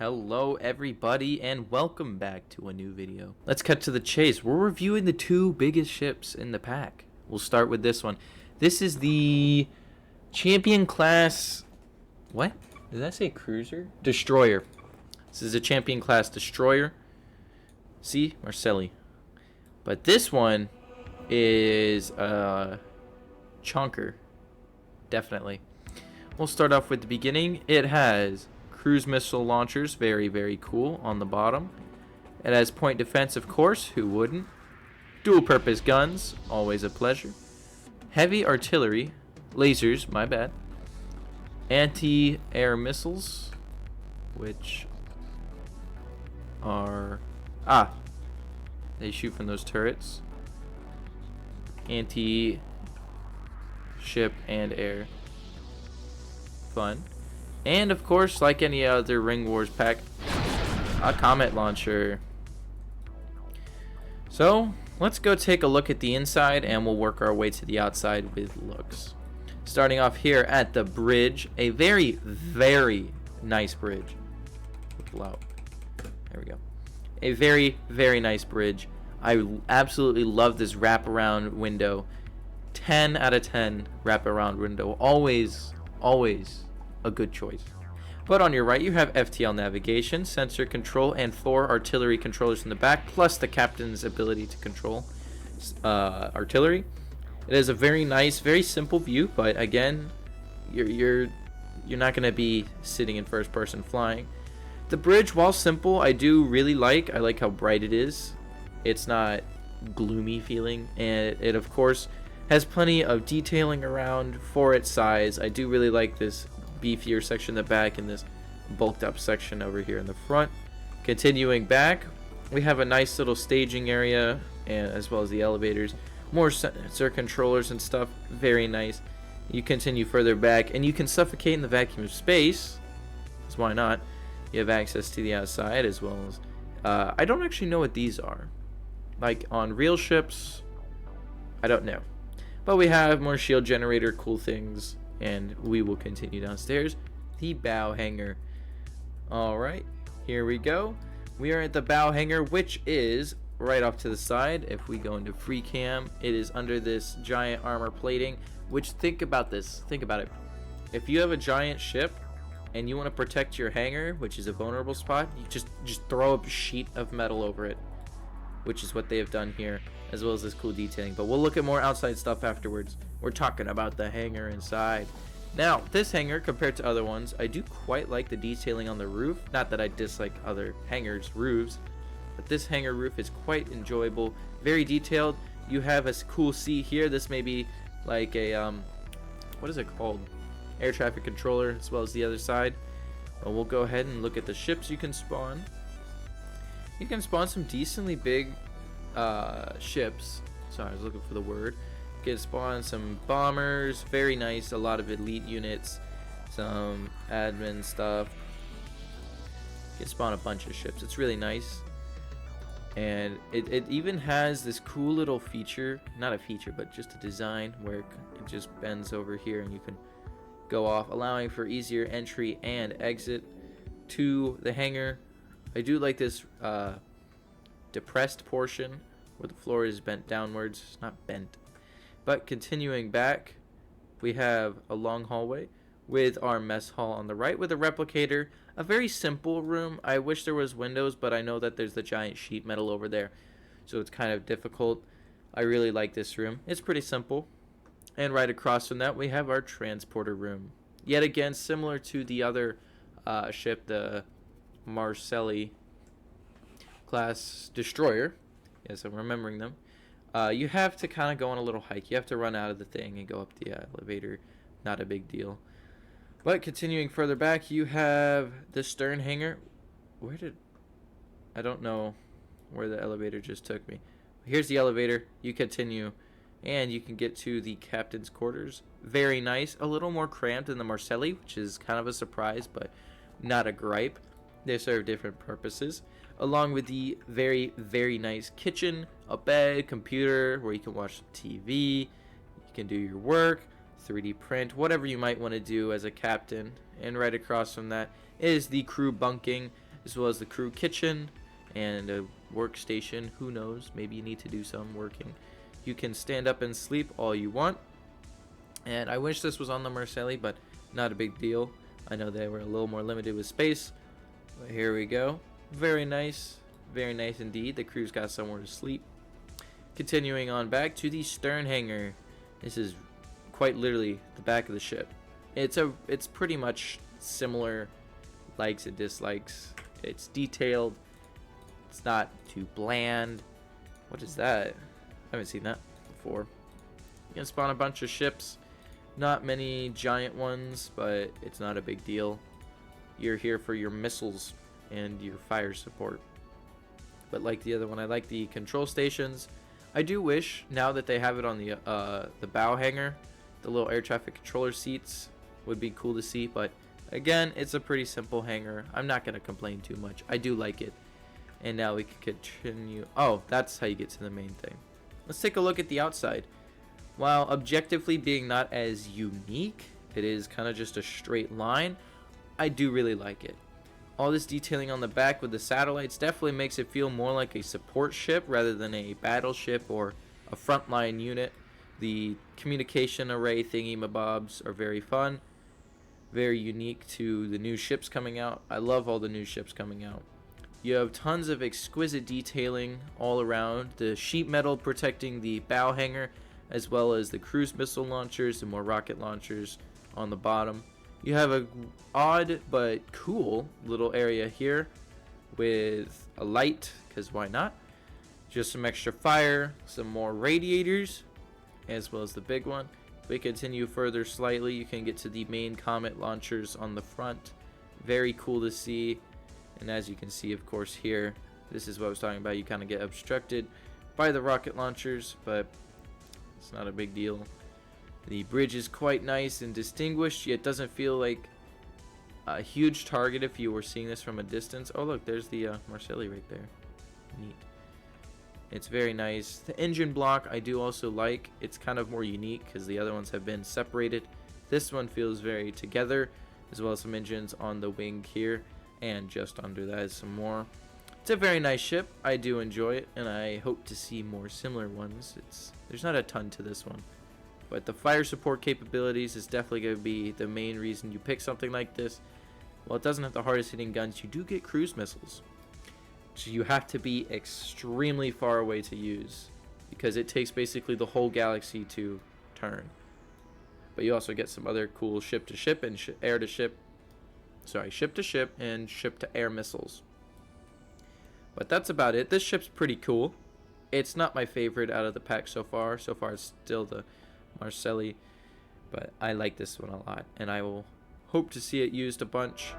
Hello everybody and welcome back to a new video. Let's cut to the chase. We're reviewing the two biggest ships in the pack. We'll start with this one. This is the champion class, what? Did I say cruiser? Destroyer. This is a champion class destroyer. See? Marcelli. But this one is chonker. Definitely. We'll start off with the beginning. It has cruise missile launchers, very cool, on the bottom. It has point defense, of course, who wouldn't? Dual purpose guns, always a pleasure. Heavy artillery, lasers, my bad. Anti-air missiles, which are, they shoot from those turrets. Anti-ship and air. Fun. And of course, like any other Ring Wars pack, a comet launcher. So let's go take a look at the inside and we'll work our way to the outside with looks. Starting off here at the bridge, a very nice bridge. There we go. A very nice bridge. I absolutely love this wraparound window. 10 out of 10 wraparound window. Always a good choice. But on your right you have FTL navigation, sensor control, and 4 artillery controllers in the back, plus the captain's ability to control artillery. It is a very nice, very simple view, but again, you're not going to be sitting in first person flying. The bridge, while simple, I do really like. I like how bright it is. It's not gloomy feeling, and it of course has plenty of detailing around for its size. I do really like this beefier section in the back and this bulked up section over here in the front. Continuing back, we have a nice little staging area, and as well as the elevators, more sensor controllers and stuff. Very nice. You continue further back and you can suffocate in the vacuum of space, so why not? You have access to the outside, as well as I don't actually know what these are, like on real ships. I don't know, but we have more shield generator cool things. And we will continue downstairs. The bow hangar. Alright, here we go. We are at the bow hangar, which is right off to the side. If we go into free cam, it is under this giant armor plating. Which, think about this. Think about it. If you have a giant ship and you want to protect your hangar, which is a vulnerable spot, you just throw a sheet of metal over it. Which is what they have done here, as well as this cool detailing. But we'll look at more outside stuff afterwards. We're talking about the hangar inside. Now, this hangar, compared to other ones, I do quite like the detailing on the roof. Not that I dislike other hangars' roofs, but this hangar roof is quite enjoyable. Very detailed. You have a cool seat here. This may be like a, what is it called? Air traffic controller, as well as the other side. But we'll go ahead and look at the ships you can spawn. You can spawn some decently big ships. Sorry, I was looking for the word. You can spawn some bombers, very nice, a lot of elite units, some admin stuff. You can spawn a bunch of ships. It's really nice. And it even has this cool little feature, not a feature, but just a design where it just bends over here and you can go off, allowing for easier entry and exit to the hangar. I do like this depressed portion where the floor is bent downwards. It's not bent. But continuing back, we have a long hallway with our mess hall on the right with a replicator. A very simple room. I wish there was windows, but I know that there's the giant sheet metal over there, so it's kind of difficult. I really like this room. It's pretty simple. And right across from that, we have our transporter room. Yet again, similar to the other ship, the Marcelli class destroyer. Yes, I'm remembering them. You have to kind of go on a little hike. You have to run out of the thing and go up the elevator. Not a big deal. But continuing further back, you have the stern hangar. I don't know where the elevator just took me. Here's the elevator. You continue and you can get to the captain's quarters. Very nice. A little more cramped than the Marcelli, which is kind of a surprise, but not a gripe. They serve different purposes. Along with the very nice kitchen, a bed, computer where you can watch TV, you can do your work, 3D print, whatever you might want to do as a captain. And right across from that is the crew bunking. as well as the crew kitchen and a workstation. Who knows, maybe you need to do some working. You can stand up and sleep all you want, and I wish this was on the Marcelli, but not a big deal. I know they were a little more limited with space, but here we go. Very nice indeed. The crew's got somewhere to sleep. Continuing on back to the stern hangar. This is quite literally the back of the ship. It's pretty much similar likes and dislikes. It's detailed. It's not too bland. What is that? I haven't seen that before. You can spawn a bunch of ships. Not many giant ones, but it's not a big deal. You're here for your missiles and your fire support. But like the other one, I like the control stations. I do wish, now that they have it on the bow hangar, the little air traffic controller seats would be cool to see. But again, it's a pretty simple hangar. I'm not going to complain too much. I do like it. And now we can continue. Oh, that's how you get to the main thing. Let's take a look at the outside. While objectively being not as unique, it is kind of just a straight line, I do really like it. All this detailing on the back with the satellites definitely makes it feel more like a support ship rather than a battleship or a frontline unit. The communication array thingy-mabobs are very fun, very unique to the new ships coming out. I love all the new ships coming out. You have tons of exquisite detailing all around. The sheet metal protecting the bow hangar, as well as the cruise missile launchers and more rocket launchers on the bottom. You have a odd but cool little area here with a light, because why not? Just some extra fire, some more radiators, as well as the big one. If we continue further slightly, you can get to the main comet launchers on the front. Very cool to see. And as you can see, of course, here, this is what I was talking about. You kind of get obstructed by the rocket launchers, but it's not a big deal. The bridge is quite nice and distinguished, yet doesn't feel like a huge target if you were seeing this from a distance. Oh, look, there's the Marcelli right there. Neat. It's very nice. The engine block I do also like. It's kind of more unique because the other ones have been separated. This one feels very together, as well as some engines on the wing here, and just under that is some more. It's a very nice ship. I do enjoy it, and I hope to see more similar ones. There's not a ton to this one. But the fire support capabilities is definitely going to be the main reason you pick something like this. While it doesn't have the hardest hitting guns, you do get cruise missiles. So you have to be extremely far away to use, because it takes basically the whole galaxy to turn. But you also get some other cool ship-to-ship and ship-to-ship and ship-to-air missiles. But that's about it. This ship's pretty cool. It's not my favorite out of the pack so far. So far it's still the Marcelli, but I like this one a lot, and I will hope to see it used a bunch.